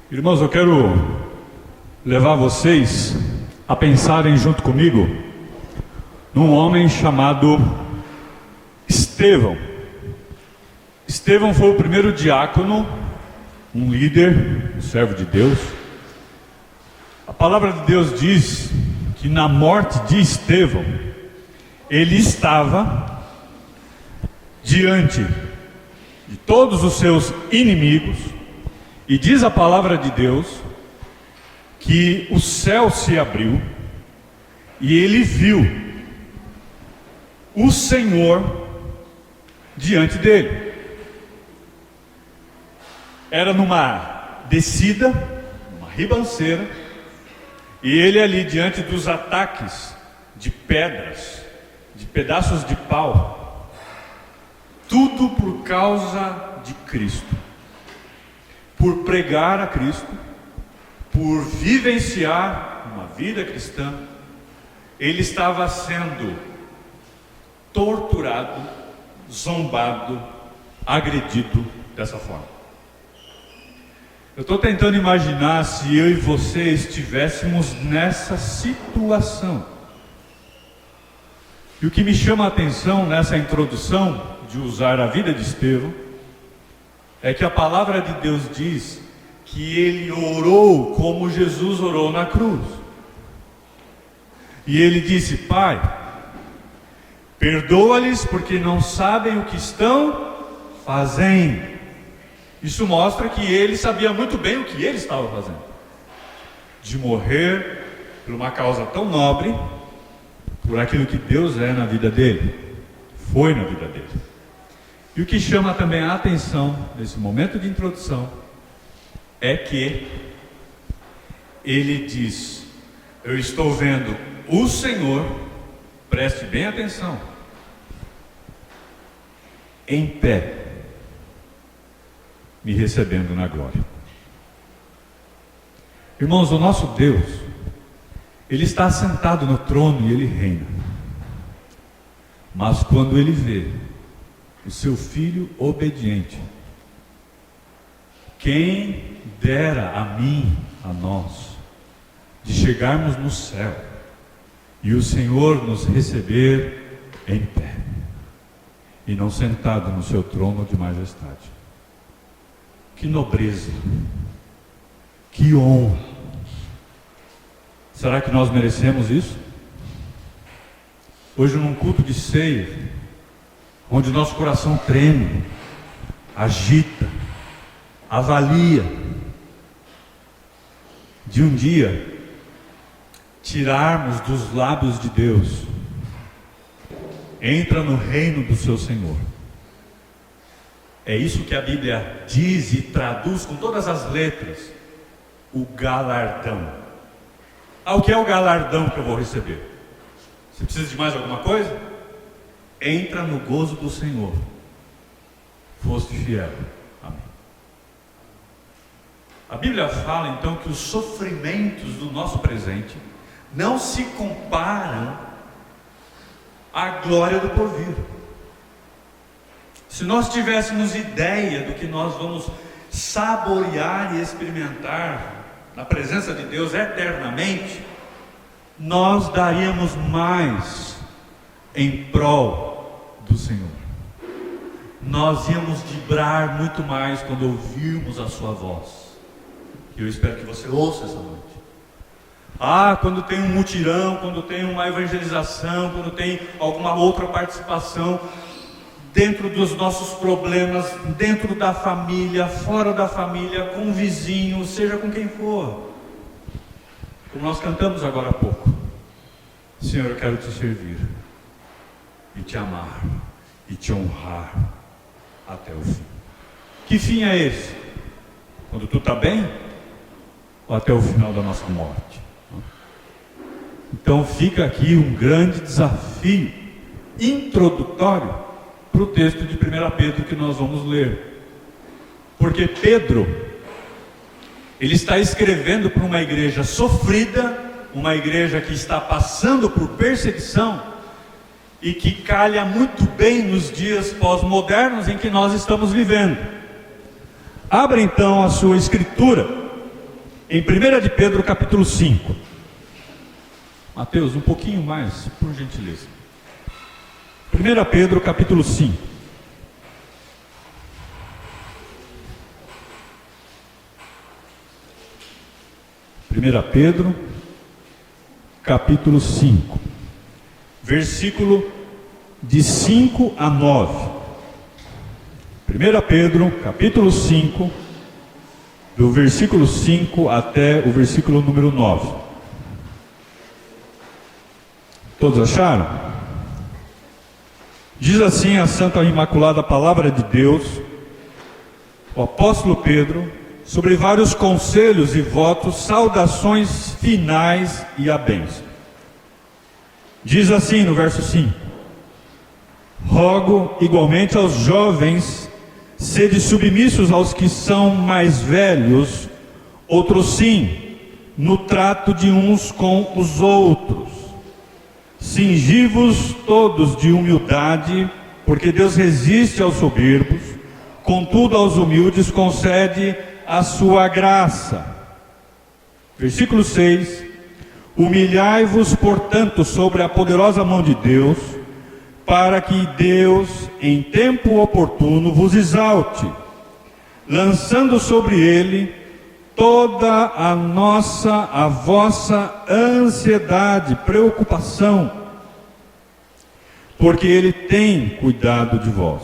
Irmãos, eu quero levar vocês a pensarem junto comigo num homem chamado Estevão. Estevão foi o primeiro diácono, um líder, um servo de Deus. A palavra de Deus diz que na morte de Estevão, ele estava diante de todos os seus inimigos. E diz a palavra de Deus que o céu se abriu e ele viu o Senhor diante dele. Era numa descida, uma ribanceira, e ele ali diante dos ataques de pedras, de pedaços de pau, tudo por causa de Cristo. Por pregar a Cristo, por vivenciar uma vida cristã, ele estava sendo torturado, zombado, agredido dessa forma. Eu estou tentando imaginar se eu e você estivéssemos nessa situação. E o que me chama a atenção nessa introdução de usar a vida de Estevão é que a palavra de Deus diz que ele orou como Jesus orou na cruz. E ele disse: Pai, perdoa-lhes porque não sabem o que estão fazendo. Isso mostra que ele sabia muito bem o que ele estava fazendo, de morrer por uma causa tão nobre, por aquilo que Deus é na vida dele, foi na vida dele. E o que chama também a atenção nesse momento de introdução é que ele diz: eu estou vendo o Senhor, preste bem atenção, em pé, me recebendo na glória. Irmãos, o nosso Deus, Ele está assentado no trono e Ele reina. Mas quando Ele vê o seu filho obediente, quem dera a mim, a nós, de chegarmos no céu e o Senhor nos receber em pé e não sentado no seu trono de majestade. Que nobreza, que honra. Será que nós merecemos isso? Hoje, num culto de ceia, onde o nosso coração treme, agita, avalia, de um dia tirarmos dos lábios de Deus: entra no reino do seu Senhor. É isso que a Bíblia diz e traduz com todas as letras: o galardão. O que é o galardão que eu vou receber? Você precisa de mais alguma coisa? Entra no gozo do Senhor. Foste fiel. Amém. A Bíblia fala então que os sofrimentos do nosso presente não se comparam à glória do porvir. Se nós tivéssemos ideia do que nós vamos saborear e experimentar na presença de Deus eternamente, nós daríamos mais em prol do Senhor. Nós íamos vibrar muito mais quando ouvirmos a sua voz. E eu espero que você ouça essa noite. Quando tem um mutirão, quando tem uma evangelização, quando tem alguma outra participação dentro dos nossos problemas, dentro da família, fora da família, com o vizinho, seja com quem for. Como nós cantamos agora há pouco: Senhor, eu quero te servir e te amar e te honrar até o fim. Que fim é esse? Quando tu está bem? Ou até o final da nossa morte? Então fica aqui um grande desafio introdutório para o texto de 1 Pedro que nós vamos ler. Porque Pedro, ele está escrevendo para uma igreja sofrida, uma igreja que está passando por perseguição e que calha muito bem nos dias pós-modernos em que nós estamos vivendo. Abra então a sua escritura em 1 de Pedro capítulo 5. Mateus, um pouquinho mais, por gentileza. 1 Pedro capítulo 5. Pedro, capítulo 5, versículo de 5 a 9. 1 Pedro, capítulo 5, do versículo 5 até o versículo número 9. Todos acharam? Diz assim a Santa Imaculada Palavra de Deus, o apóstolo Pedro, sobre vários conselhos e votos, saudações finais e a bênção. Diz assim no verso 5: rogo igualmente aos jovens, sede submissos aos que são mais velhos, outros sim, no trato de uns com os outros. Cingi-vos todos de humildade, porque Deus resiste aos soberbos, contudo aos humildes concede a sua graça. Versículo 6: humilhai-vos, portanto, sobre a poderosa mão de Deus, para que Deus, em tempo oportuno, vos exalte, lançando sobre ele toda a vossa ansiedade, preocupação, porque ele tem cuidado de vós.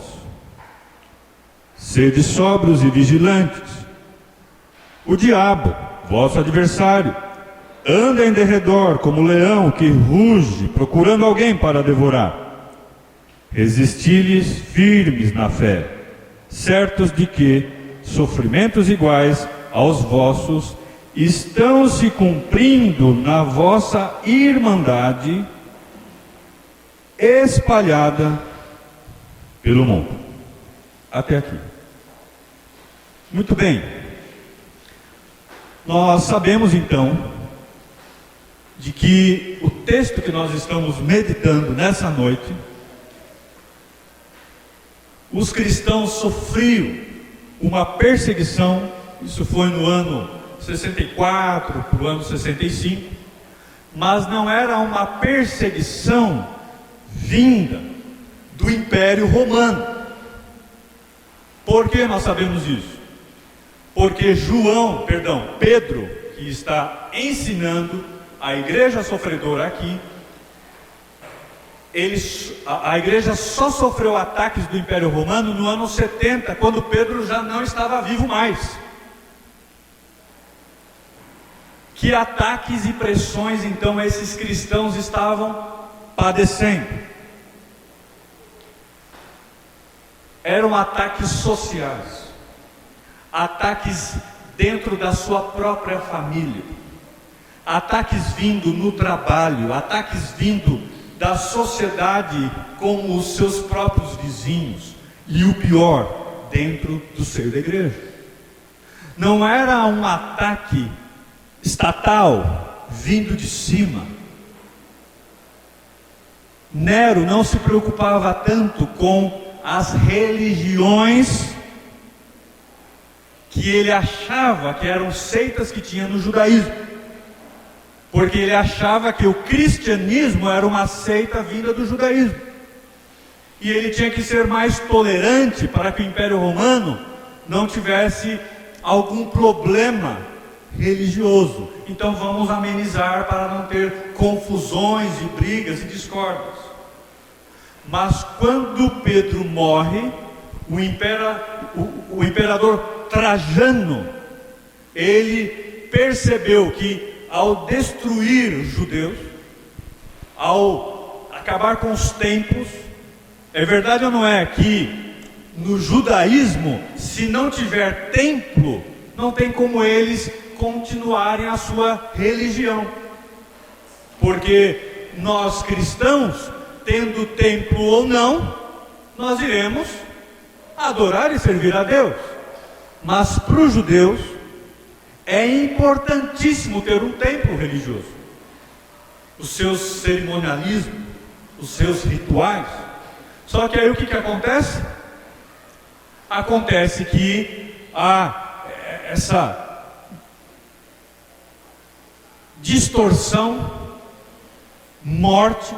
Sede sóbrios e vigilantes. O diabo, vosso adversário, anda em derredor como leão que ruge, procurando alguém para devorar. Resisti-lhes firmes na fé, certos de que sofrimentos iguais aos vossos estão se cumprindo na vossa irmandade espalhada pelo mundo. Até aqui. Muito bem. Nós sabemos então de que o texto que nós estamos meditando nessa noite, os cristãos sofriam uma perseguição. Isso foi no ano 64 para o ano 65, mas não era uma perseguição vinda do Império Romano. Por que nós sabemos isso? Porque Pedro, que está ensinando a igreja sofredora aqui, a igreja só sofreu ataques do Império Romano no ano 70, quando Pedro já não estava vivo mais. Que ataques e pressões então esses cristãos estavam padecendo? Eram ataques sociais, ataques dentro da sua própria família, ataques vindo no trabalho, ataques vindo da sociedade com os seus próprios vizinhos, e o pior, dentro do seio da igreja. Não era um ataque estatal vindo de cima. Nero não se preocupava tanto com as religiões que ele achava que eram seitas que tinha no judaísmo, porque ele achava que o cristianismo era uma seita vinda do judaísmo, e ele tinha que ser mais tolerante para que o Império Romano não tivesse algum problema religioso. Então vamos amenizar para não ter confusões e brigas e discórdias. Mas quando Pedro morre, o imperador Trajano, ele percebeu que ao destruir os judeus, ao acabar com os templos, é verdade ou não é que no judaísmo, se não tiver templo, não tem como eles continuarem a sua religião, porque nós cristãos, tendo templo ou não, nós iremos adorar e servir a Deus. Mas para os judeus é importantíssimo ter um templo religioso, os seus cerimonialismos, os seus rituais. Só que aí o que acontece? Acontece que há distorção, morte,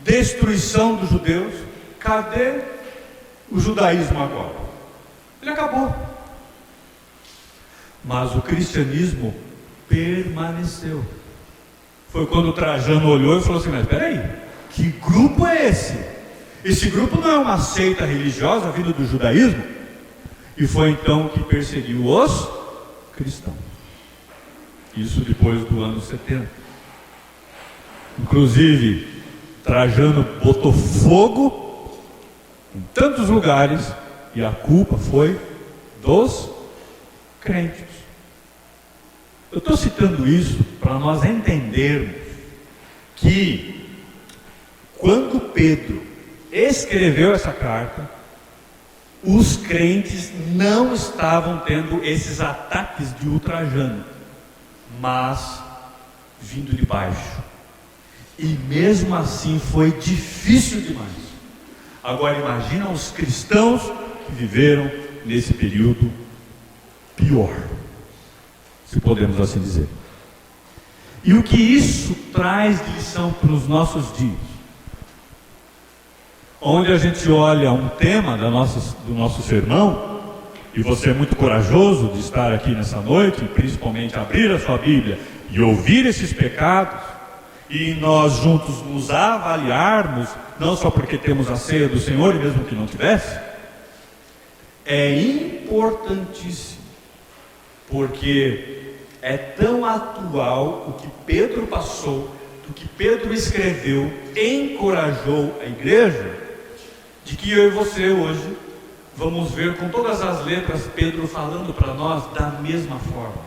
destruição dos judeus. Cadê o judaísmo agora? Ele acabou. Mas o cristianismo permaneceu. Foi quando Trajano olhou e falou assim: mas espera aí, que grupo é esse? Esse grupo não é uma seita religiosa vinda do judaísmo? E foi então que perseguiu os cristãos. Isso depois do ano 70. Inclusive, Trajano botou fogo em tantos lugares e a culpa foi dos crentes. Eu estou citando isso para nós entendermos que quando Pedro escreveu essa carta, os crentes não estavam tendo esses ataques de ultrajano, mas vindo de baixo. E mesmo assim foi difícil demais. Agora imagina os cristãos que viveram nesse período pior, se podemos assim dizer. E o que isso traz de lição para os nossos dias? Onde a gente olha um tema do nosso sermão, e você é muito corajoso de estar aqui nessa noite, principalmente abrir a sua Bíblia e ouvir esses pecados, e nós juntos nos avaliarmos, não só porque temos a ceia do Senhor, e mesmo que não tivesse, é importantíssimo, porque é tão atual o que Pedro passou, o que Pedro escreveu, encorajou a igreja, de que eu e você hoje vamos ver com todas as letras Pedro falando para nós da mesma forma.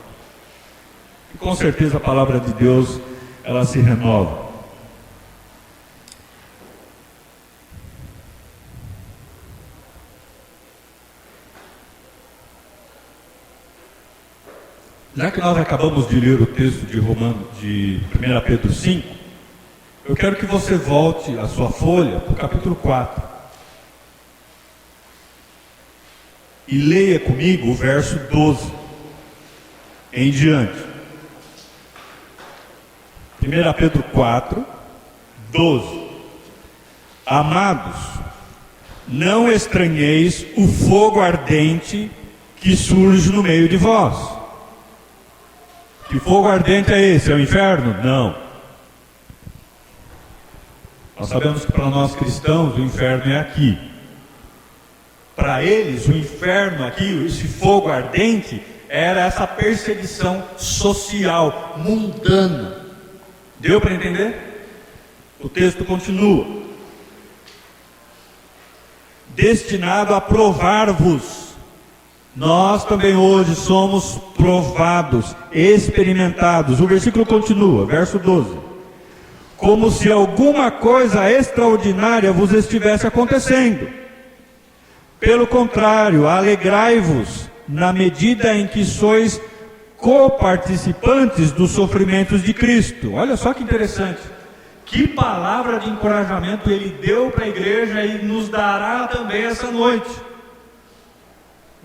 E com certeza a palavra de Deus, ela se renova. Já que nós acabamos de ler o texto de 1 Pedro 5, eu quero que você volte a sua folha para o capítulo 4 e leia comigo o verso 12 em diante. 1 Pedro 4, 12. Amados, não estranheis o fogo ardente que surge no meio de vós. Que fogo ardente é esse? É o inferno? Não. Nós sabemos que para nós cristãos o inferno é aqui. Para eles o inferno aqui, esse fogo ardente, era essa perseguição social, mundana. Deu para entender? O texto continua: destinado a provar-vos. Nós também hoje somos provados, experimentados. O versículo continua, verso 12: como se alguma coisa extraordinária vos estivesse acontecendo. Pelo contrário, alegrai-vos na medida em que sois coparticipantes dos sofrimentos de Cristo. Olha só que interessante. Que palavra de encorajamento ele deu para a igreja e nos dará também essa noite.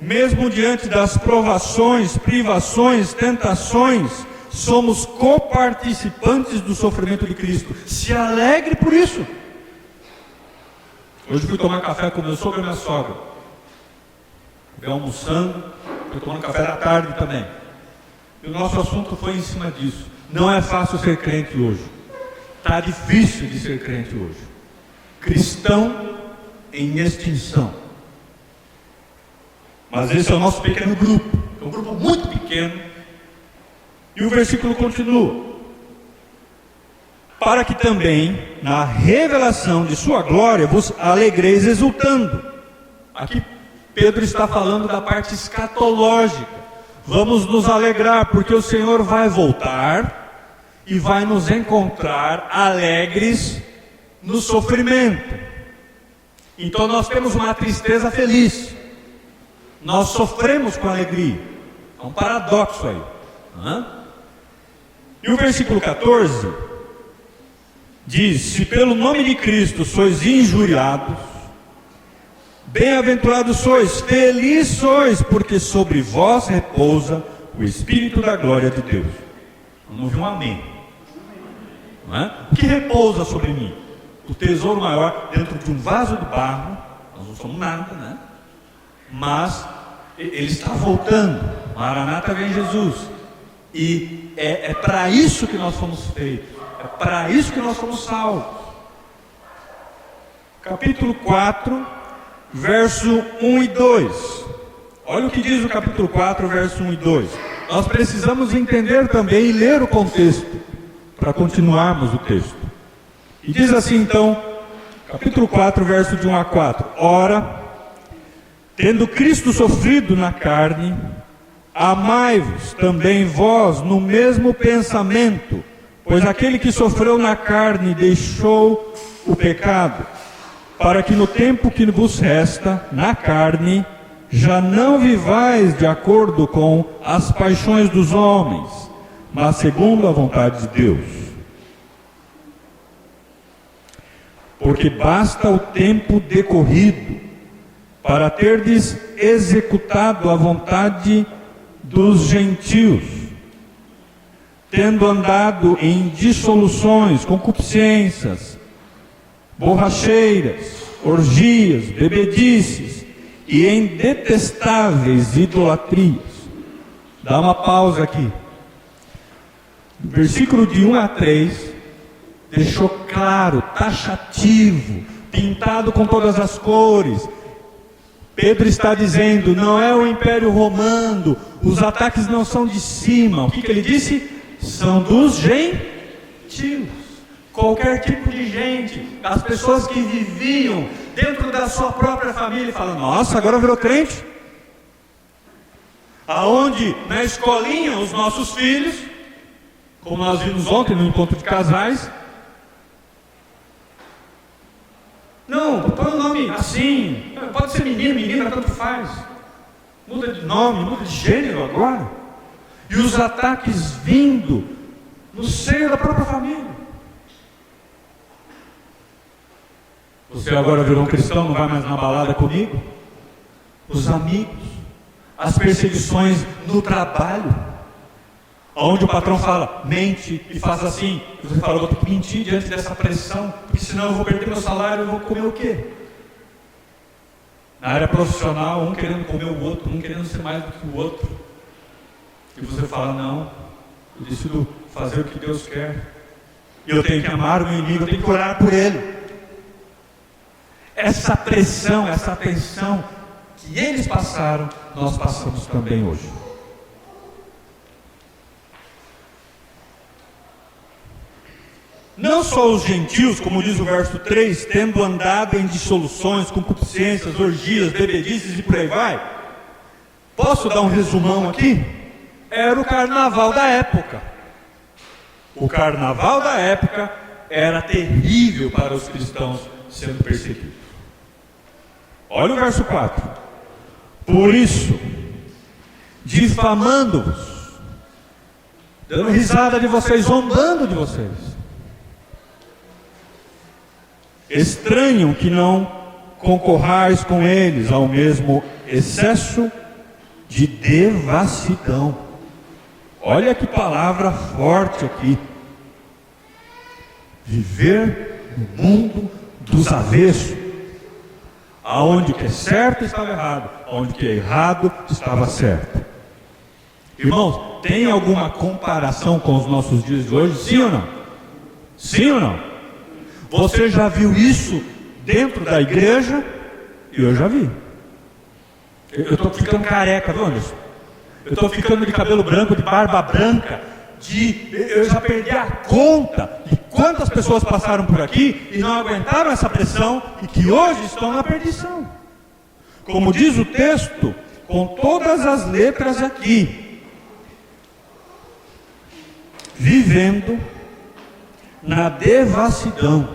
Mesmo diante das provações, privações, tentações, somos coparticipantes do sofrimento de Cristo. Se alegre por isso. Hoje fui tomar café com meu sogro e minha sogra. Fui almoçando, fui tomando café da tarde também. E o nosso assunto foi em cima disso. Não é fácil ser crente hoje. Está difícil de ser crente hoje. Cristão em extinção. Mas esse é o nosso pequeno grupo. É um grupo muito pequeno. E o versículo continua: para que também na revelação de sua glória vos alegreis exultando. Aqui Pedro está falando da parte escatológica. Vamos nos alegrar porque o Senhor vai voltar e vai nos encontrar alegres no sofrimento. Então nós temos uma tristeza feliz. Nós sofremos com alegria. É um paradoxo aí. E o versículo 14 diz: se pelo nome de Cristo sois injuriados, bem-aventurados sois, felizes sois, porque sobre vós repousa o Espírito da glória de Deus. Não ouvi um amém. Não é? O que repousa sobre mim? O tesouro maior dentro de um vaso de barro. Nós não somos nada, né? Mas ele está voltando. Maranata vem Jesus. E é para isso que nós fomos feitos. É para isso que nós somos salvos. Capítulo 4, verso 1 e 2. Olha o que diz o capítulo 4, verso 1 e 2. Nós precisamos entender também e ler o contexto para continuarmos o texto. E diz assim então, capítulo 4, verso de 1 a 4. Ora, tendo Cristo sofrido na carne, amai-vos também vós no mesmo pensamento, pois aquele que sofreu na carne deixou o pecado, para que no tempo que vos resta, na carne, já não vivais de acordo com as paixões dos homens, mas segundo a vontade de Deus. Porque basta o tempo decorrido para terdes executado a vontade dos gentios, tendo andado em dissoluções, concupiscências, borracheiras, orgias, bebedices e em detestáveis idolatrias. Dá uma pausa aqui. Versículo de 1 a 3 deixou claro, taxativo, pintado com todas as cores. Pedro está dizendo, não é o Império Romano, os ataques não são de cima. O que ele disse? São dos gentios. Qualquer tipo de gente, as pessoas que viviam dentro da sua própria família, falam, nossa, agora virou crente. Aonde na escolinha os nossos filhos, como nós vimos ontem no encontro de casais, não, põe o nome assim, pode ser menino, menina, tanto faz. Muda de nome, muda de gênero agora. E os ataques vindo no seio da própria família. Você agora virou um cristão, não vai mais na balada comigo? Os amigos, as perseguições no trabalho, onde o patrão fala, mente e faz assim. Você fala, eu vou ter que mentir diante dessa pressão, porque senão eu vou perder meu salário, eu vou comer o quê? Na área profissional, um querendo comer o outro, um querendo ser mais do que o outro. E você fala, não, eu decido fazer o que Deus quer. E eu tenho que amar o meu inimigo, eu tenho que orar por ele. Essa pressão, essa tensão que eles passaram, nós passamos também hoje. Não só os gentios, como diz o verso 3, tendo andado em dissoluções, concupiscências, orgias, bebedices e por aí vai. Posso dar um resumão aqui? Era o carnaval da época. O carnaval da época era terrível para os cristãos sendo perseguidos. Olha o verso 4. Por isso, difamando-vos, dando risada de vocês, zombando de vocês, estranham que não concorrais com eles ao mesmo excesso de devassidão. Olha que palavra forte aqui. Viver no mundo dos avessos, aonde o que é certo estava errado, aonde o que é errado estava certo. Irmãos, tem alguma comparação com os nossos dias de hoje? Sim ou não? Sim ou não? Você já viu isso dentro da igreja? Eu já vi. Eu estou ficando careca, viu, Anderson? Eu estou ficando de cabelo branco, de barba branca, eu já perdi a conta de quantas pessoas passaram por aqui e não aguentaram essa pressão e que hoje estão na perdição. Como diz o texto, com todas as letras aqui, vivendo na devassidão,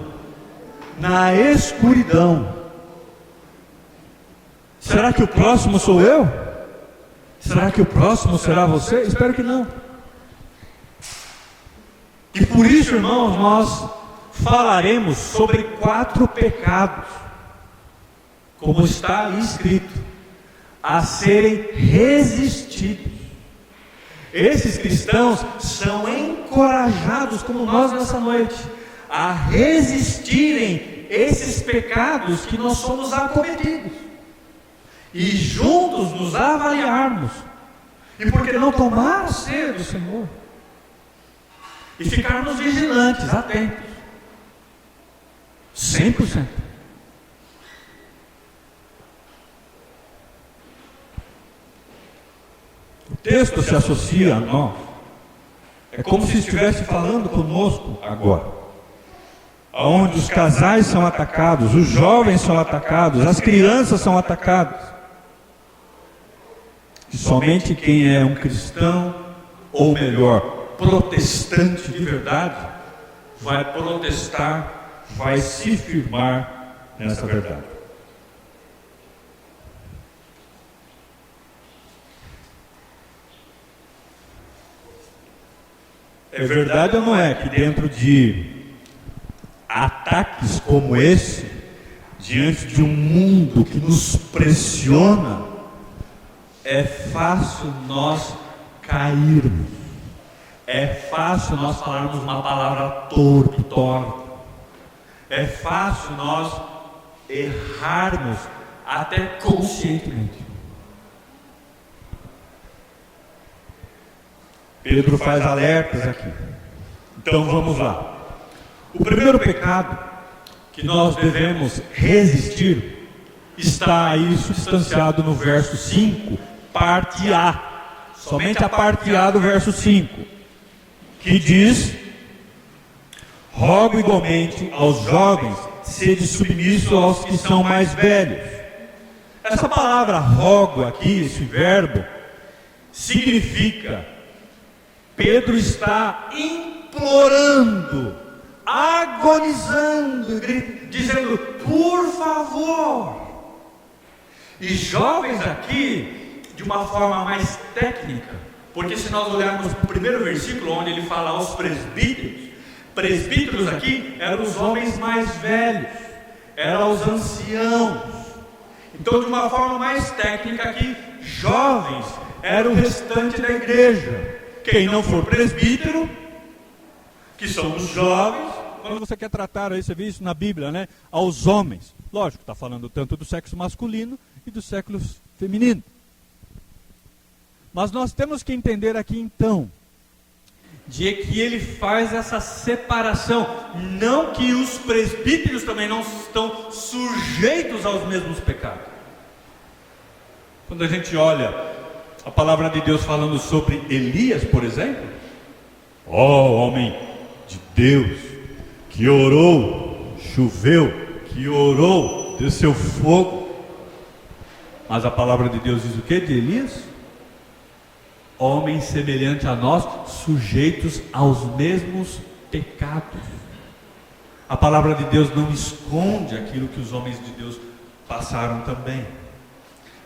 na escuridão. Será que o próximo sou eu? Será que o próximo será você? Espero que não. E por isso, irmãos, nós falaremos sobre 4 pecados, como está escrito, a serem resistidos. Esses cristãos são encorajados, como nós nessa noite, a resistirem esses pecados que nós somos acometidos, e juntos nos avaliarmos, e por que não tomar a ceia do Senhor, e ficarmos vigilantes, atentos, 100%. O texto se associa a nós, é como se estivesse falando conosco agora, onde os casais são atacados, os jovens são atacados, as crianças são atacadas. E somente quem é um cristão, ou melhor, protestante de verdade, vai protestar, vai se firmar nessa verdade. É verdade ou não é que dentro de ataques como esse, diante de um mundo que nos pressiona, é fácil nós cairmos, é fácil nós falarmos uma palavra torta, é fácil nós errarmos até conscientemente. Pedro faz alertas aqui. Então vamos lá. O primeiro pecado que nós devemos resistir está aí substanciado no verso 5, parte A. Somente a parte A do verso 5, que diz: rogo igualmente aos jovens, sede submisso aos que são mais velhos. Essa palavra rogo aqui, esse verbo, significa Pedro está implorando, agonizando, dizendo: por favor. E jovens aqui, de uma forma mais técnica, porque se nós olharmos o primeiro versículo, onde ele fala aos presbíteros, presbíteros aqui eram os homens mais velhos, eram os anciãos. Então, de uma forma mais técnica aqui, jovens eram o restante da igreja. Quem não for presbítero, que são os jovens. Quando você quer tratar, aí você vê isso na Bíblia, né? Aos homens. Lógico, está falando tanto do sexo masculino e do sexo feminino. Mas nós temos que entender aqui então, de que ele faz essa separação. Não que os presbíteros também não estão sujeitos aos mesmos pecados. Quando a gente olha a palavra de Deus falando sobre Elias, por exemplo, homem de Deus, que orou, choveu, que orou, desceu fogo. Mas a palavra de Deus diz o que de Elias? Homem semelhante a nós, sujeitos aos mesmos pecados. A palavra de Deus não esconde aquilo que os homens de Deus passaram também.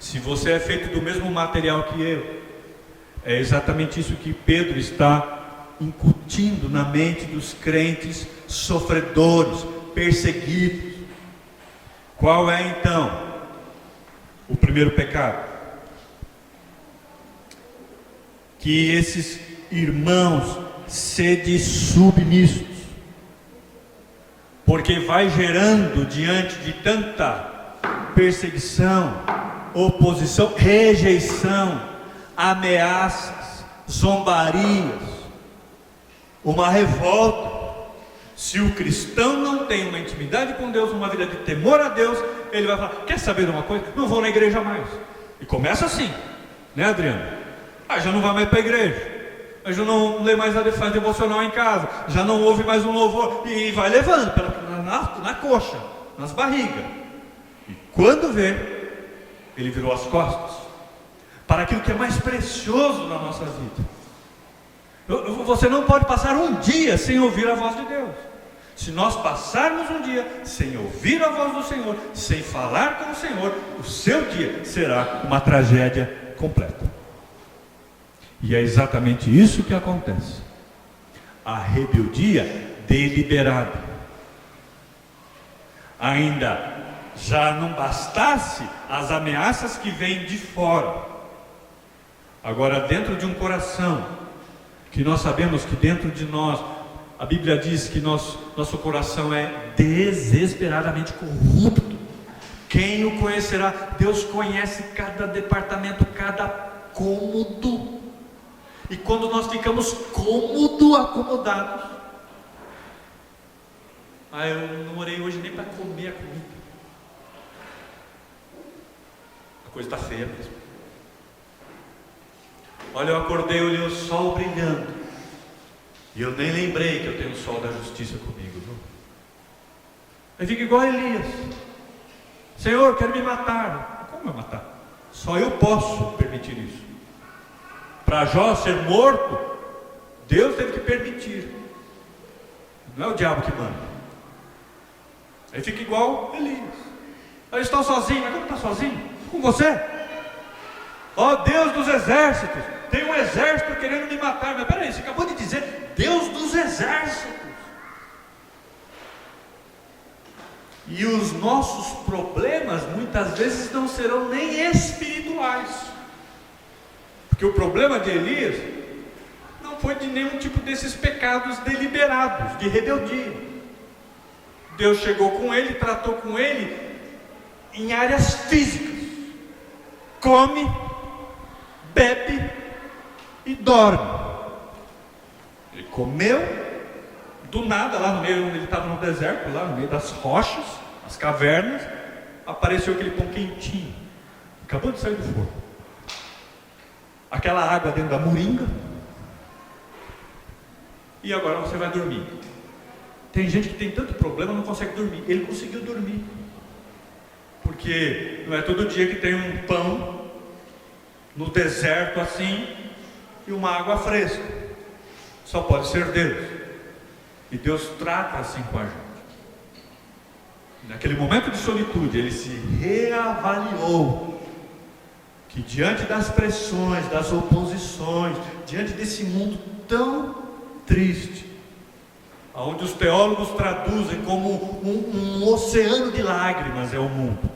Se você é feito do mesmo material que eu, é exatamente isso que Pedro está incutindo na mente dos crentes sofredores, perseguidos. Qual é então o primeiro pecado? Que esses irmãos sede submissos, porque vai gerando diante de tanta perseguição, oposição, rejeição, ameaças, zombarias, uma revolta. Se o cristão não tem uma intimidade com Deus, uma vida de temor a Deus, ele vai falar: quer saber de uma coisa? Não vou na igreja mais. E começa assim, né, Adriano? Já não vai mais para a igreja, já não lê mais faz devocional em casa, já não ouve mais um louvor, e vai levando na coxa, nas barrigas. E quando vê, ele virou as costas para aquilo que é mais precioso na nossa vida. Você não pode passar um dia sem ouvir a voz de Deus. Se nós passarmos um dia sem ouvir a voz do Senhor, sem falar com o Senhor, o seu dia será uma tragédia completa. E é exatamente isso que acontece. A rebeldia deliberada. Ainda já não bastasse as ameaças que vêm de fora, Agora, dentro de um coração, que nós sabemos que dentro de nós, a Bíblia diz que nosso coração é desesperadamente corrupto. Quem o conhecerá? Deus conhece cada departamento, cada cômodo. E quando nós ficamos acomodados, eu não orei hoje nem para comer a comida. A coisa está feia mesmo. Olha, eu acordei, olhei o sol brilhando, e eu nem lembrei que eu tenho o sol da justiça comigo, viu? Aí fica igual a Elias: Senhor, quero me matar. Como eu matar? Só eu posso permitir isso. Para Jó ser morto, Deus teve que permitir. Não é o diabo que manda. Aí fica igual Elias. Eles estão sozinhos. Mas como está sozinho? Com você? Ó Deus dos exércitos, tem um exército querendo me matar. Mas peraí, você acabou de dizer Deus dos exércitos. E os nossos problemas muitas vezes não serão nem espirituais, porque o problema de Elias não foi de nenhum tipo desses pecados deliberados, de rebeldia. Deus chegou com ele, tratou com ele em áreas físicas: come, bebe e dorme. Ele comeu do nada, lá no meio, onde ele estava no deserto, lá no meio das rochas, as cavernas, apareceu aquele pão quentinho, acabou de sair do forno, aquela água dentro da moringa, e agora você vai dormir. Tem gente que tem tanto problema, não consegue dormir. Ele conseguiu dormir, porque não é todo dia que tem um pão no deserto assim, e uma água fresca. Só pode ser Deus. E Deus trata assim com a gente. Naquele momento de solitude, ele se reavaliou, que diante das pressões, das oposições, diante desse mundo tão triste, onde os teólogos traduzem como um oceano de lágrimas é o mundo,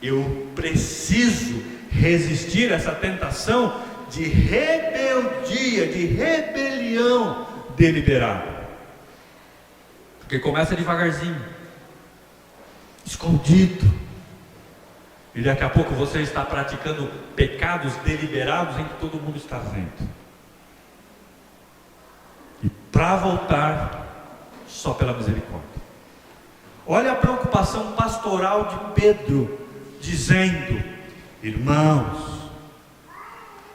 eu preciso resistir a essa tentação de rebeldia, de rebelião deliberada, porque começa devagarzinho, escondido, e daqui a pouco você está praticando pecados deliberados em que todo mundo está vendo, e para voltar só pela misericórdia. Olha a preocupação pastoral de Pedro, dizendo: irmãos,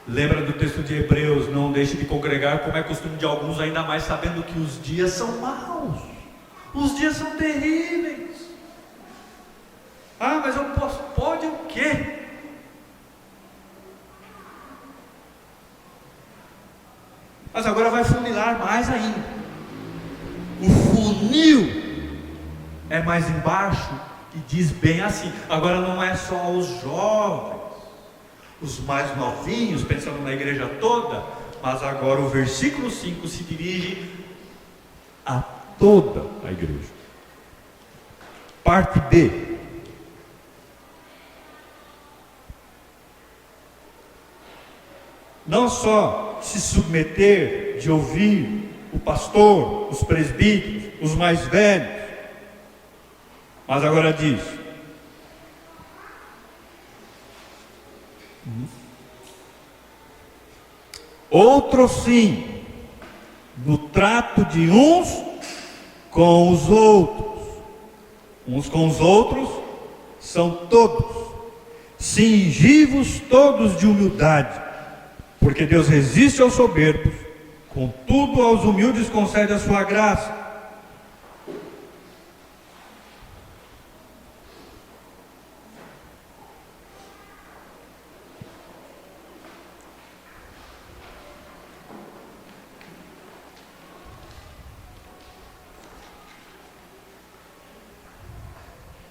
lembra do texto de Hebreus, não deixe de congregar, como é costume de alguns, ainda mais sabendo que os dias são maus, os dias são terríveis. Mas eu posso, pode o quê? Mas agora vai funilar mais ainda. O funil é mais embaixo e diz bem assim. Agora não é só os jovens, os mais novinhos, pensando na igreja toda, mas agora o versículo 5 se dirige a toda a igreja. Parte B. Não só se submeter de ouvir o pastor, os presbíteros, os mais velhos, mas agora diz: outro sim, no trato de uns com os outros são todos, cingivos todos de humildade, porque Deus resiste aos soberbos, contudo aos humildes concede a sua graça.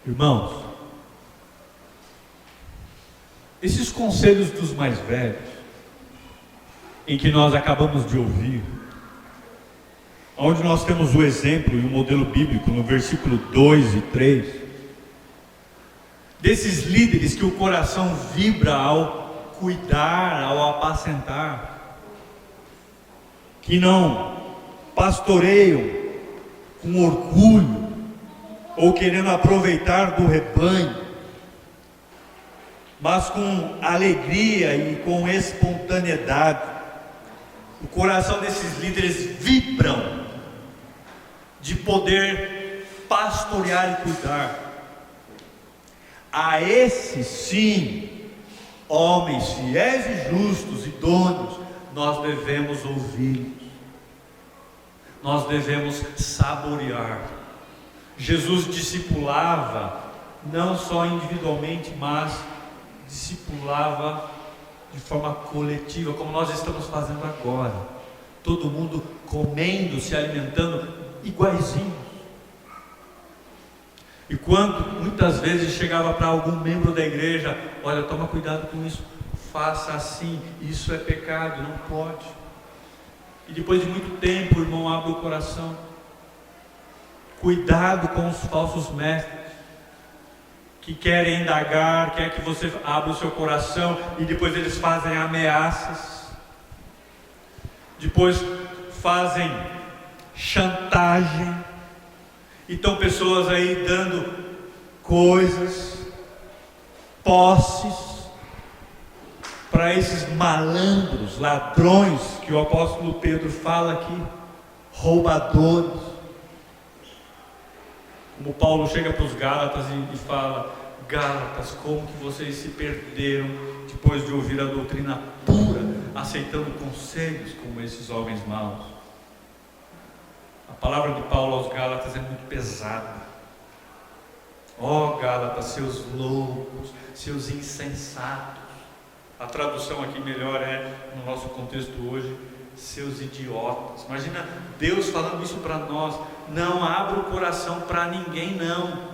Irmãos, esses conselhos dos mais velhos, em que nós acabamos de ouvir, onde nós temos o exemplo e o modelo bíblico no versículo 2 e 3, desses líderes que o coração vibra ao cuidar, ao apacentar, que não pastoreiam com orgulho ou querendo aproveitar do rebanho, mas com alegria e com espontaneidade. O coração desses líderes vibram de poder pastorear e cuidar. A esses sim, homens fiéis e justos, idôneos, nós devemos ouvir, nós devemos saborear. Jesus discipulava não só individualmente, mas discipulava de forma coletiva, como nós estamos fazendo agora, todo mundo comendo, se alimentando iguaizinho. E quando muitas vezes chegava para algum membro da igreja: olha, toma cuidado com isso, faça assim, isso é pecado, não pode. E depois de muito tempo o irmão abre o coração. Cuidado com os falsos mestres que querem indagar, quer que você abra o seu coração, e depois eles fazem ameaças, depois fazem chantagem. Então pessoas aí dando coisas, posses, para esses malandros, ladrões, que o apóstolo Pedro fala aqui, roubadores. Como Paulo chega para os Gálatas e fala: Gálatas, como que vocês se perderam depois de ouvir a doutrina pura, aceitando conselhos como esses homens maus. A palavra de Paulo aos Gálatas é muito pesada. Ó Gálatas, seus loucos, seus insensatos. A tradução aqui melhor é, no nosso contexto hoje, seus idiotas. Imagina Deus falando isso para nós: não abra o coração para ninguém, não,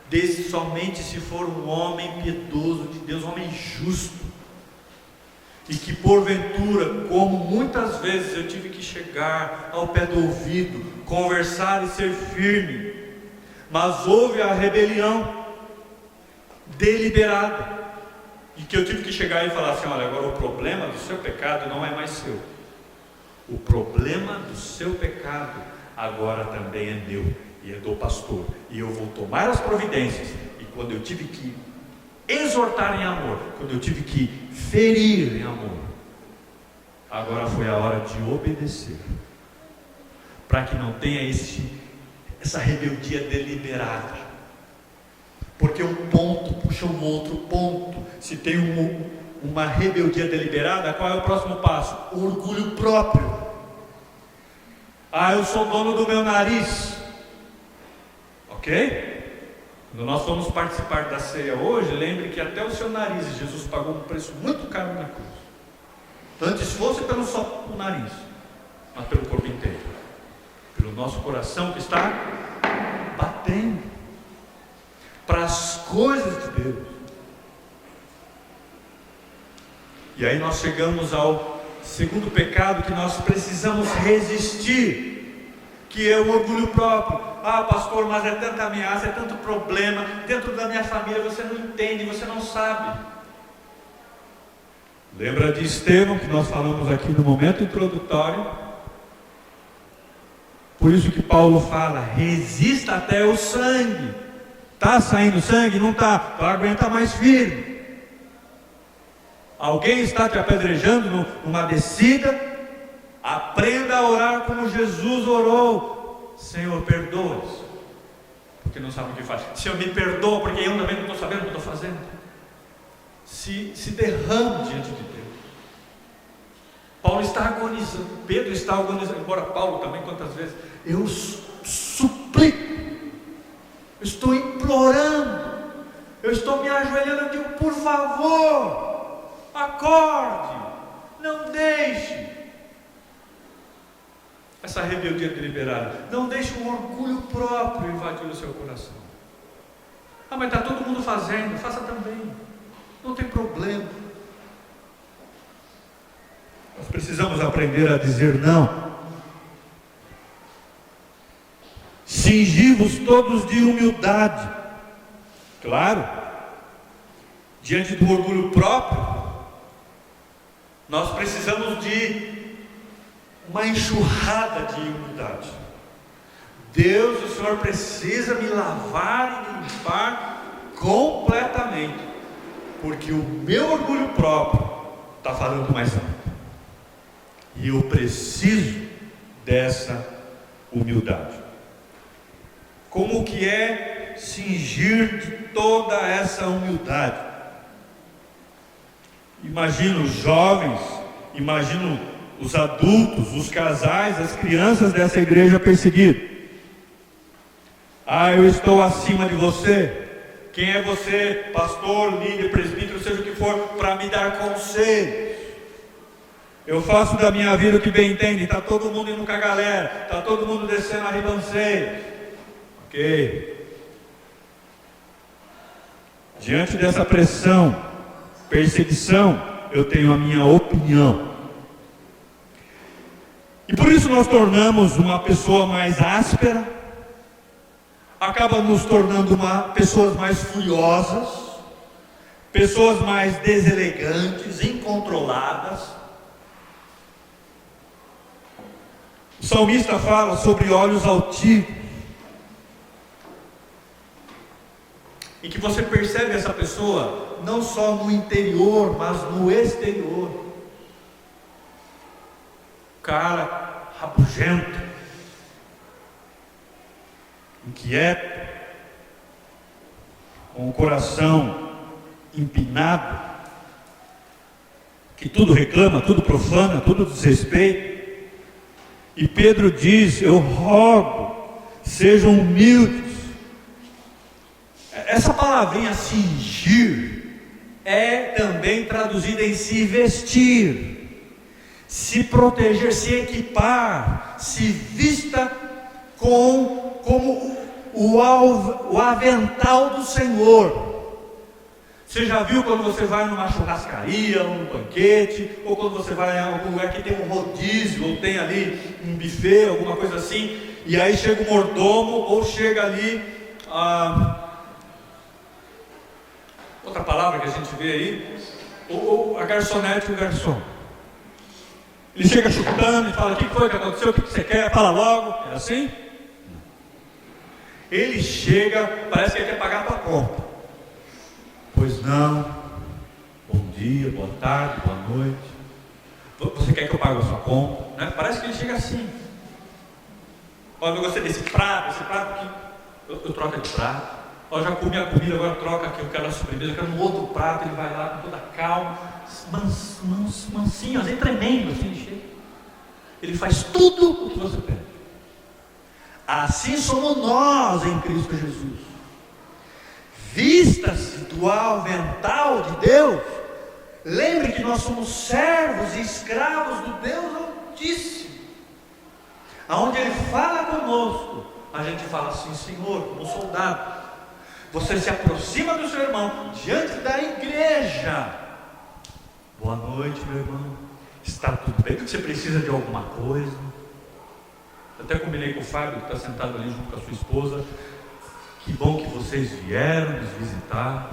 desde somente se for um homem piedoso de Deus, um homem justo, e que porventura, como muitas vezes eu tive que chegar ao pé do ouvido, conversar e ser firme, mas houve a rebelião deliberada, e que eu tive que chegar e falar assim: olha, agora o problema do seu pecado não é mais seu, o problema do seu pecado agora também é meu, e é do pastor, e eu vou tomar as providências. E quando eu tive que exortar em amor, quando eu tive que ferir em amor, agora foi a hora de obedecer, para que não tenha essa rebeldia deliberada, porque um ponto puxa um outro ponto. Se tem uma rebeldia deliberada, qual é o próximo passo? O orgulho próprio. Ah, eu sou dono do meu nariz, ok? Quando nós vamos participar da ceia hoje, lembre que até o seu nariz Jesus pagou um preço muito caro na cruz. Antes fosse pelo só o nariz, mas pelo corpo inteiro, pelo nosso coração que está batendo para as coisas de Deus. E aí nós chegamos ao segundo pecado que nós precisamos resistir, que é o orgulho próprio. Ah, pastor, mas é tanta ameaça, é tanto problema dentro da minha família, você não entende, você não sabe. Lembra de Estevão, que nós falamos aqui no momento introdutório? Por isso que Paulo fala: resista até o sangue. Está saindo sangue? Não está? Então aguenta mais firme. Alguém está te apedrejando numa descida? Aprenda a orar como Jesus orou: Senhor, perdoa-os, porque não sabem o que faz. Senhor, me perdoa, porque eu também não estou sabendo o que estou fazendo. Se derrame diante de Deus. Paulo está agonizando, Pedro está agonizando, embora Paulo também, quantas vezes, eu suplico, eu estou implorando, eu estou me ajoelhando, eu digo: por favor, acorde, não deixe essa rebeldia deliberada, não deixe o orgulho próprio invadir o seu coração. Ah, mas está todo mundo fazendo, faça também, não tem problema. Nós precisamos aprender a dizer não. Cingi-vos todos de humildade. Claro, diante do orgulho próprio, Nós precisamos de uma enxurrada de humildade. Deus, o Senhor precisa me lavar e me limpar completamente, porque o meu orgulho próprio está falando mais alto, e eu preciso dessa humildade. Como que é cingir de toda essa humildade? Imagino os jovens, imagino os adultos, os casais, as crianças dessa igreja perseguidos. Eu estou acima de você. Quem é você, pastor, líder, presbítero, seja o que for, para me dar conselhos? Eu faço da minha vida o que bem entende. Está todo mundo indo com a galera, está todo mundo descendo a ribanceira. Ok. Diante dessa pressão, perseguição, eu tenho a minha opinião. E por isso nós tornamos uma pessoa mais áspera, acaba nos tornando pessoas mais furiosas, pessoas mais deselegantes, incontroladas. O salmista fala sobre olhos altivos, em que você percebe essa pessoa não só no interior, mas no exterior. Cara rabugento, inquieto, com o coração empinado, que tudo reclama, tudo profana, tudo desrespeita. E Pedro diz: eu rogo, sejam humildes. Essa palavrinha cingir é também traduzida em se vestir, se proteger, se equipar, se vista como o avental do Senhor. Você já viu quando você vai numa churrascaria, ou num banquete, ou quando você vai em algum lugar que tem um rodízio, ou tem ali um buffet, alguma coisa assim, e aí chega o mordomo, ou chega ali outra palavra que a gente vê aí, ou a garçonete e o garçom. Ele chega chutando e fala: o que foi que aconteceu, o que você quer, fala logo. É assim? Ele chega, parece que ele quer pagar a tua conta. Pois não, bom dia, boa tarde, boa noite. Você quer que eu pague a sua conta? Né? Parece que ele chega assim. Olha, eu gostei desse prato aqui, eu troco de prato. Olha, já comi a comida, agora troca aqui, eu quero a sobremesa, eu quero um outro prato. Ele vai lá com toda calma, mansinho, assim, tremendo, assim, ele chega. Ele faz tudo o que você pede. Assim somos nós em Cristo Jesus. Vista-se do avental de Deus. Lembre que nós somos servos e escravos do Deus Altíssimo. Aonde Ele fala conosco, a gente fala assim: Senhor, como soldado. Você se aproxima do seu irmão diante da igreja. Boa noite, meu irmão. Está tudo bem? Você precisa de alguma coisa? Eu até combinei com o Fábio, que está sentado ali junto com a sua esposa. Que bom que vocês vieram nos visitar.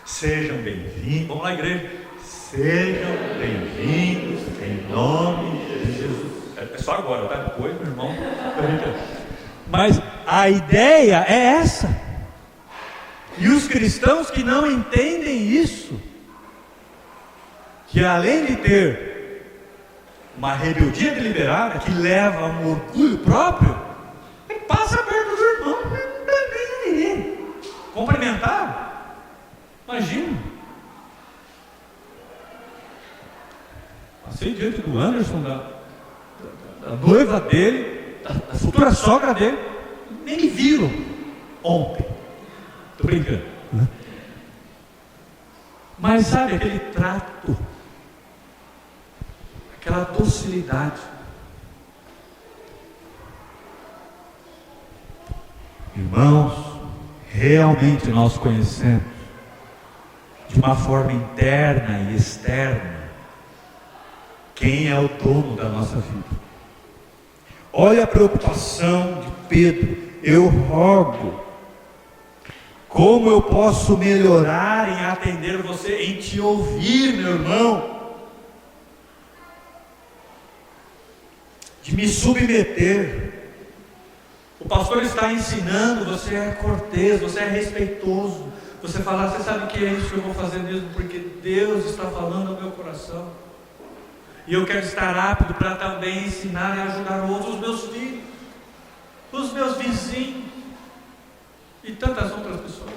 Sejam bem-vindos. Vamos lá, igreja. Sejam bem-vindos em nome de Jesus. É só agora, tá? Depois, meu irmão. Mas a ideia é essa. E os cristãos que não entendem isso, que além de ter uma rebeldia deliberada que leva a um orgulho próprio, passa perto dos irmãos, não está nem aí. Cumprimentar? Imagina. Passei diante do Anderson, da noiva dele, da futura sogra dele, nem me viram ontem. Estou brincando, né? Mas sabe aquele trato, aquela docilidade. Irmãos, realmente nós conhecemos de uma forma interna e externa quem é o dono da nossa vida. Olha a preocupação de Pedro: eu rogo. Como eu posso melhorar em atender você, em te ouvir, meu irmão? de me submeter. O pastor está ensinando, você é cortês, você é respeitoso. Você fala, você sabe que é isso que eu vou fazer mesmo, porque Deus está falando ao meu coração. E eu quero estar rápido para também ensinar e ajudar outros, os meus filhos, os meus vizinhos e tantas outras pessoas.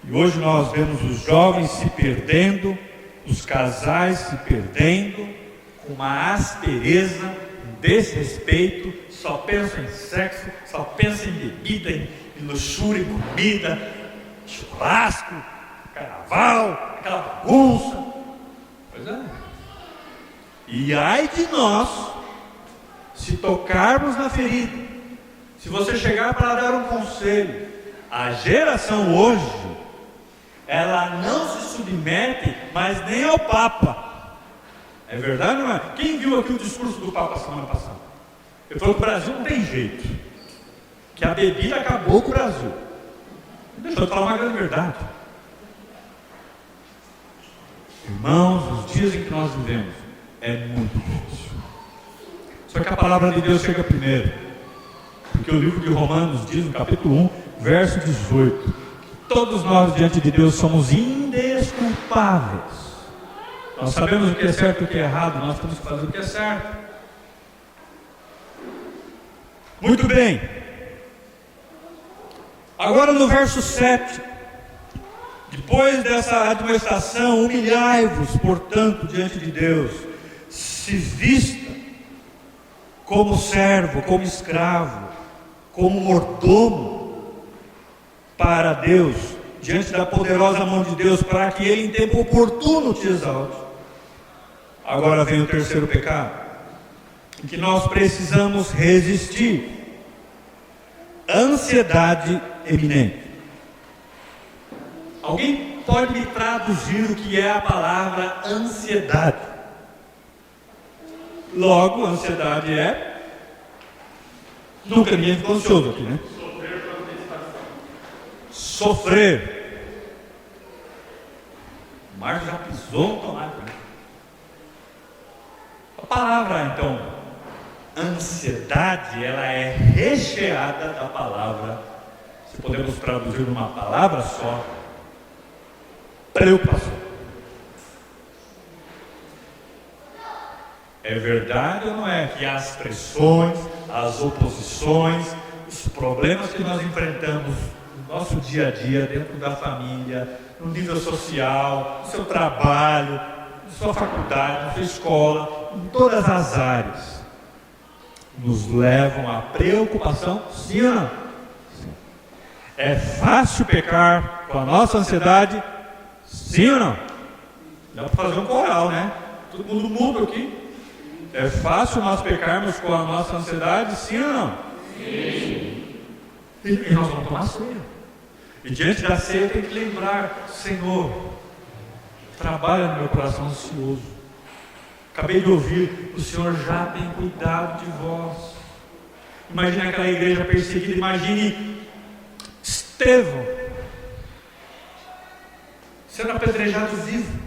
E hoje nós vemos os jovens se perdendo, os casais se perdendo, com uma aspereza, um desrespeito, só pensam em sexo, só pensam em bebida, em luxúria, em comida, churrasco, carnaval, aquela bagunça. Pois é. E ai de nós, se tocarmos na ferida, se você chegar para dar um conselho, a geração hoje, ela não se submete, mas nem ao Papa. É verdade ou não é? Quem viu aqui o discurso do Papa semana passada? Ele falou que o Brasil não tem jeito, que a bebida acabou com o Brasil. Deixa eu falar uma grande verdade. Irmãos, os dias em que nós vivemos é muito difícil. Só que a palavra de Deus chega primeiro, porque o livro de Romanos diz no capítulo 1, verso 18, que todos nós diante de Deus somos indesculpáveis. Nós sabemos o que é certo e o que é errado, nós temos que fazer o que é certo. Muito bem. Agora no verso 7, depois dessa admoestação, humilhai-vos, portanto, diante de Deus, se vista como servo, como escravo, como mordomo para Deus, diante da poderosa mão de Deus, para que Ele em tempo oportuno te exalte. Agora vem o terceiro pecado, em que nós precisamos resistir: ansiedade eminente. Alguém pode me traduzir o que é a palavra ansiedade? Logo, ansiedade é... Nunca ninguém ficou ansioso aqui, né? Sofrer. O Marcos já pisou no tomate, né? A palavra, então, ansiedade, ela é recheada da palavra, se podemos traduzir numa palavra só, preocupação. É verdade ou não é que as pressões, as oposições, os problemas que nós enfrentamos no nosso dia a dia, dentro da família, no nível social, no seu trabalho, na sua faculdade, na sua escola, em todas as áreas, nos levam à preocupação, sim ou não? Sim. É fácil pecar com a nossa ansiedade, sim ou não? Dá para fazer um coral, né? Todo mundo mudo aqui. É fácil nós pecarmos com a nossa ansiedade, sim ou não? Sim. E nós vamos tomar ceia. E diante da ceia tem que lembrar: Senhor, trabalha no meu coração ansioso. Acabei de ouvir, o Senhor já tem cuidado de vós. Imagine aquela igreja perseguida, imagine Estevão sendo apedrejado vivo,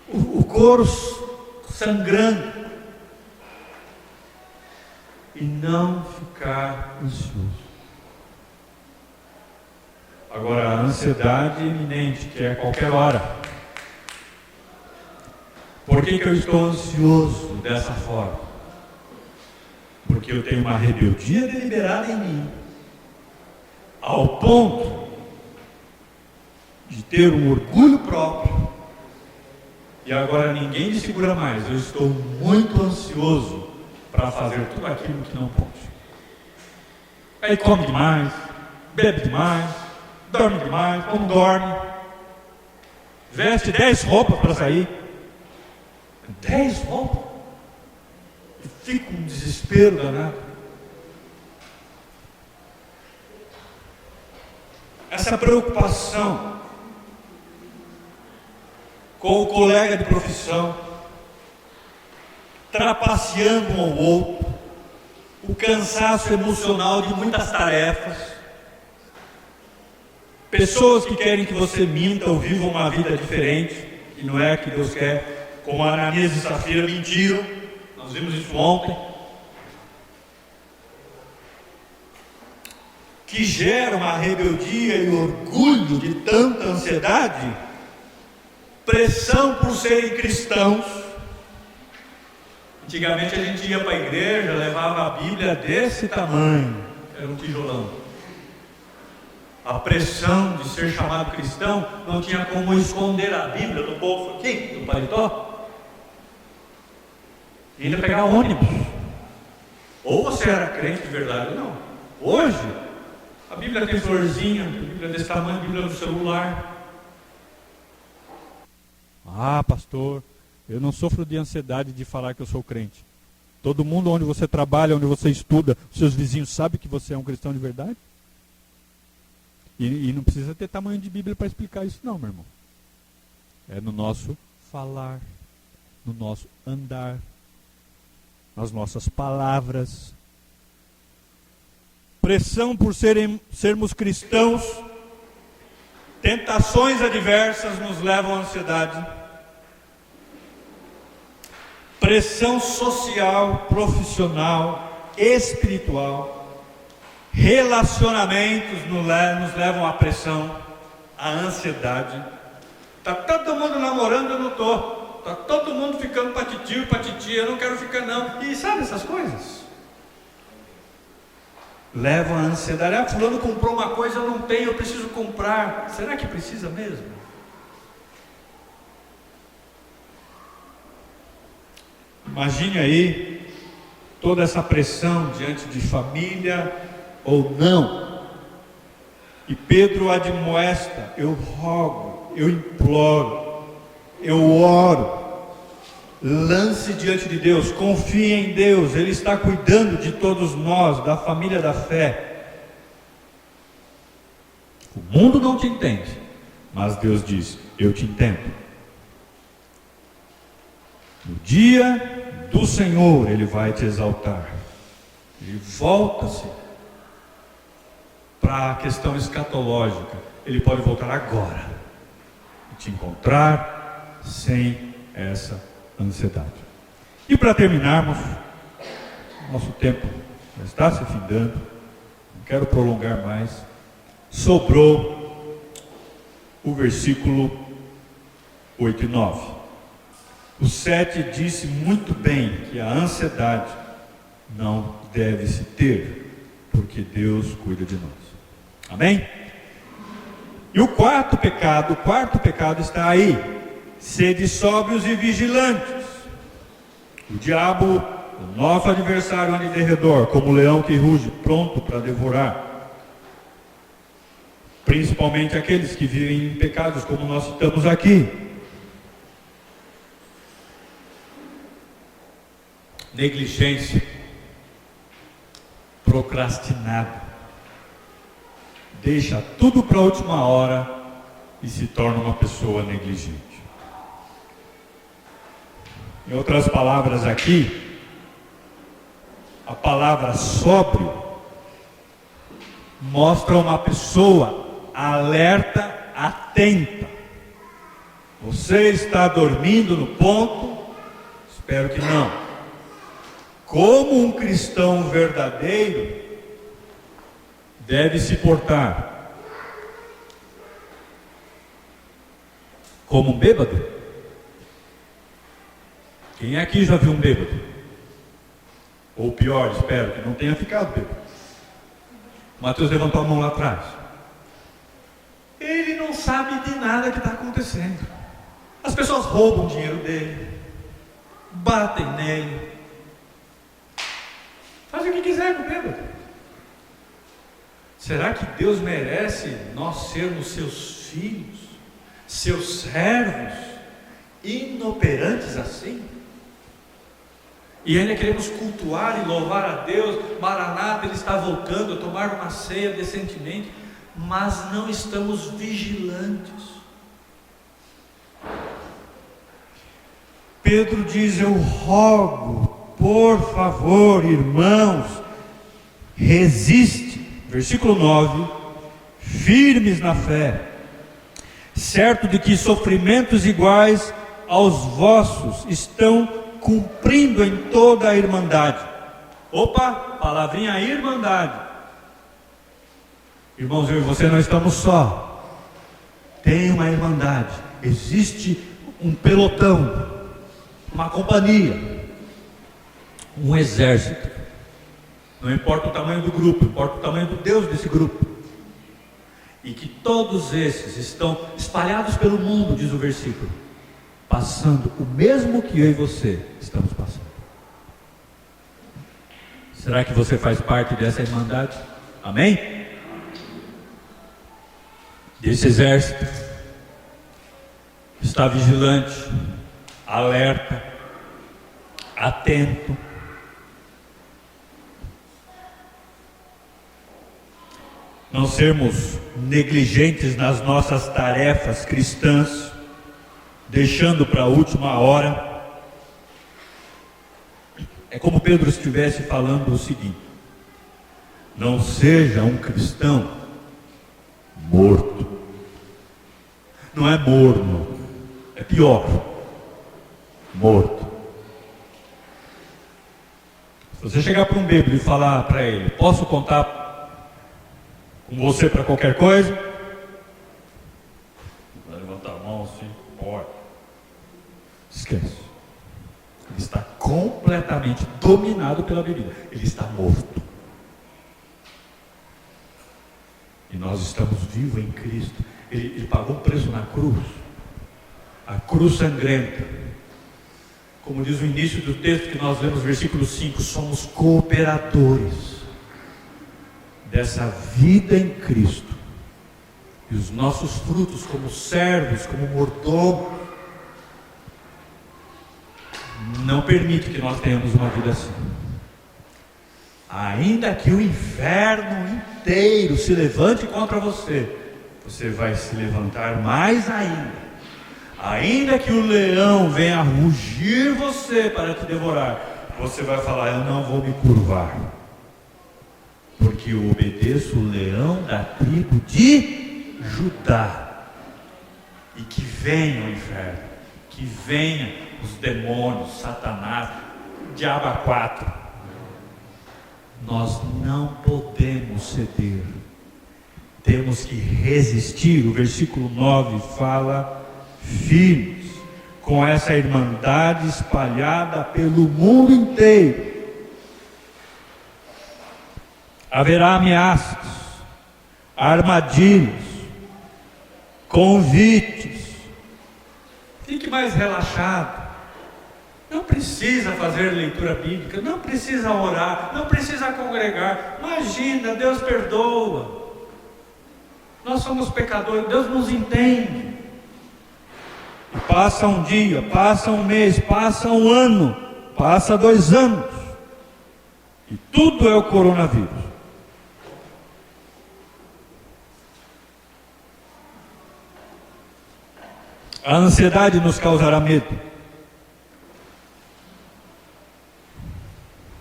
o couro sangrando, e não ficar ansioso. Agora, a ansiedade iminente, que é a qualquer hora. Por que eu estou ansioso dessa forma? Porque eu tenho uma rebeldia deliberada em mim, ao ponto de ter um orgulho próprio, e agora ninguém me segura mais. Eu estou muito ansioso para fazer tudo aquilo que não pode. Aí come demais, bebe demais, dorme demais, não dorme, veste 10 roupas para sair, 10 roupas, e fica um desespero danado. Essa preocupação com o colega de profissão, trapaceando um ao outro, o cansaço emocional de muitas tarefas, pessoas que querem que você minta ou viva uma vida diferente, que não é que Deus quer, como Ananias e Safira mentiram, nós vimos isso ontem, que gera uma rebeldia e orgulho de tanta ansiedade, pressão por serem cristãos. Antigamente a gente ia para a igreja, levava a Bíblia desse tamanho, era um tijolão. A pressão de ser chamado cristão, não tinha como esconder a Bíblia no bolso aqui, no paletó. E ainda pegar ônibus. Ou você era crente de verdade ou não. Hoje, a Bíblia tem florzinha, a Bíblia desse tamanho, a Bíblia no celular. Ah, pastor, eu não sofro de ansiedade de falar que eu sou crente. Todo mundo onde você trabalha, onde você estuda, os seus vizinhos sabem que você é um cristão de verdade? E não precisa ter tamanho de Bíblia para explicar isso não, meu irmão. É no nosso falar, no nosso andar, nas nossas palavras. Pressão por sermos cristãos, tentações adversas nos levam à ansiedade. Pressão social, profissional, espiritual, relacionamentos nos levam à pressão, à ansiedade. Está todo mundo namorando, eu não estou. Está todo mundo ficando para titio e para titia, eu não quero ficar não. E sabe essas coisas? Levam à ansiedade. Ah, fulano comprou uma coisa, eu não tenho, eu preciso comprar. Será que precisa mesmo? Imagine aí toda essa pressão diante de família ou não. E Pedro admoesta: eu rogo, eu imploro, eu oro. Lance diante de Deus, confie em Deus, Ele está cuidando de todos nós, da família da fé. O mundo não te entende, mas Deus diz: eu te entendo. No dia do Senhor Ele vai te exaltar. Ele volta-se para a questão escatológica. Ele pode voltar agora e te encontrar sem essa ansiedade. E para terminarmos, nosso tempo já está se findando, não quero prolongar mais. Sobrou o versículo 8 e 9. O 7 disse muito bem que a ansiedade não deve se ter, porque Deus cuida de nós. Amém? E o quarto pecado está aí: sede sóbrios e vigilantes. O diabo, o nosso adversário, anda em derredor, como um leão que ruge, pronto para devorar. Principalmente aqueles que vivem em pecados, como nós citamos aqui. Negligência, procrastinado, deixa tudo para a última hora e se torna uma pessoa negligente. Em outras palavras aqui, a palavra sóbrio mostra uma pessoa alerta, atenta. Você está dormindo no ponto? Espero que não. Como um cristão verdadeiro deve se portar? Como um bêbado? Quem aqui já viu um bêbado? Ou pior, espero que não tenha ficado bêbado. Mateus levantou a mão lá atrás. Ele não sabe de nada que está acontecendo. As pessoas roubam o dinheiro dele, batem nele, faz o que quiser com o bêbado. Será que Deus merece nós sermos seus filhos, seus servos, inoperantes assim? E ainda queremos cultuar e louvar a Deus. Maranata, Ele está voltando a tomar uma ceia decentemente, mas não estamos vigilantes. Pedro diz: eu rogo, por favor, irmãos, resiste, versículo 9, firmes na fé, certo de que sofrimentos iguais aos vossos estão cumprindo em toda a irmandade. Opa, palavrinha irmandade. Irmãos, eu e você não estamos só. Tem uma irmandade, existe um pelotão, uma companhia, um exército. Não importa o tamanho do grupo, importa o tamanho do Deus desse grupo. E que todos esses estão espalhados pelo mundo, diz o versículo, passando o mesmo que eu e você estamos passando. Será que você faz parte dessa irmandade? Amém? Desse exército. Está vigilante, alerta, atento. Não sermos negligentes nas nossas tarefas cristãs, deixando para a última hora. É como Pedro estivesse falando o seguinte: não seja um cristão morto. Não é morno, é pior, morto. Se você chegar para um bêbado e falar para ele: posso contar com você para qualquer coisa? Vai levantar a mão assim, pode. Esquece. Ele está completamente dominado pela bebida. Ele está morto. E nós estamos vivos em Cristo. Ele pagou um preço na cruz. A cruz sangrenta. Como diz o início do texto que nós lemos, versículo 5, somos cooperadores dessa vida em Cristo. E os nossos frutos como servos, como mordomos, não permite que nós tenhamos uma vida assim. Ainda que o inferno inteiro se levante contra você, você vai se levantar mais ainda. Ainda que o leão venha rugir você para te devorar, você vai falar: eu não vou me curvar, porque eu obedeço o leão da tribo de Judá. E que venha o inferno, que venha os demônios, Satanás, diabo a quatro. Nós não podemos ceder. Temos que resistir. O versículo 9 fala: firmes, com essa irmandade espalhada pelo mundo inteiro. Haverá ameaças, armadilhas, convites. Fique mais relaxado. Não precisa fazer leitura bíblica, não precisa orar, não precisa congregar. Imagina, Deus perdoa. Nós somos pecadores, Deus nos entende. E passa um dia, passa um mês, passa um ano, passa 2 anos, e tudo é o coronavírus. A ansiedade nos causará medo.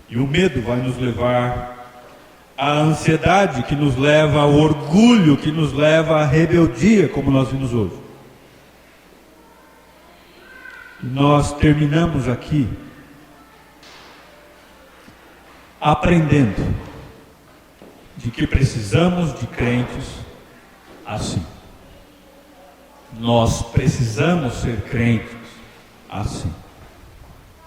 E o medo vai nos levar à ansiedade, que nos leva ao orgulho, que nos leva à rebeldia, como nós vimos hoje. E nós terminamos aqui aprendendo de que precisamos de crentes assim. Nós precisamos ser crentes assim.